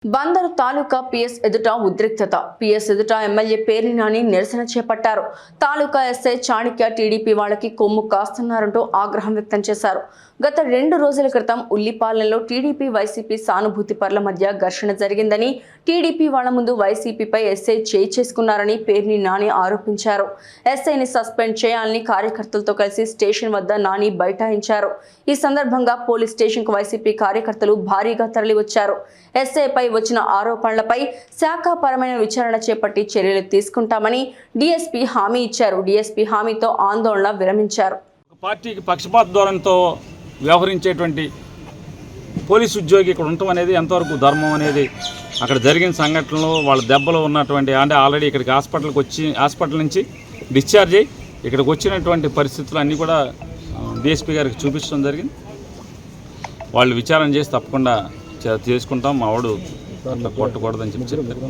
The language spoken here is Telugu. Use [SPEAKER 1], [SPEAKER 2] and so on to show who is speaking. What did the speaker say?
[SPEAKER 1] బందరు తాలూకా పిఎస్ ఎదుట ఉద్రిక్తత. పిఎస్ ఎదుట ఎమ్మెల్యే పేర్ని నాని నిరసన చేపట్టారు. తాలూకా ఎస్ఐ చాణక్య టీడీపీ వాళ్ళకి కొమ్ము కాస్తున్నారంటూ ఆగ్రహం వ్యక్తం చేశారు. గత 2 రోజుల క్రితం ఉల్లిపాలెంలో టీడీపీ వైసీపీ సానుభూతి పరుల మధ్య ఘర్షణ జరిగిందని, టీడీపీ వాళ్ళ ముందు వైసీపీపై ఎస్ఐ చేయి చేసుకున్నారని పేర్ని నాని ఆరోపించారు. ఎస్ఐని సస్పెండ్ చేయాలని కార్యకర్తలతో కలిసి స్టేషన్ వద్ద నాని బైఠాయించారు. ఈ సందర్భంగా పోలీస్ స్టేషన్కు వైసీపీ కార్యకర్తలు భారీగా తరలివచ్చారు. ఎస్ఐపై వచ్చిన ఆరోపణలపై శాఖాపరమైన విచారణ చేపట్టి చర్యలు తీసుకుంటామని డీఎస్పీ హామీ ఇచ్చారు. డీఎస్పీ హామీతో ఆందోళన విరమించారు.
[SPEAKER 2] పార్టీకి పక్షపాత ధోరణితో వ్యవహరించేటువంటి పోలీసు ఉద్యోగి ఇక్కడ ఉండటం అనేది ఎంతవరకు ధర్మం అనేది అక్కడ జరిగిన సంఘటనలో వాళ్ళ దెబ్బలు ఉన్నటువంటి అంటే ఆల్రెడీ ఇక్కడికి హాస్పిటల్ నుంచి డిశ్చార్జ్ అయ్యి ఇక్కడికి వచ్చినటువంటి పరిస్థితులు అన్నీ కూడా డీఎస్పీ గారికి చూపించడం జరిగింది. వాళ్ళు విచారణ చేసి తప్పకుండా చేసుకుంటాం, మా వాడు అట్లా కొట్టకూడదని చెప్పారు.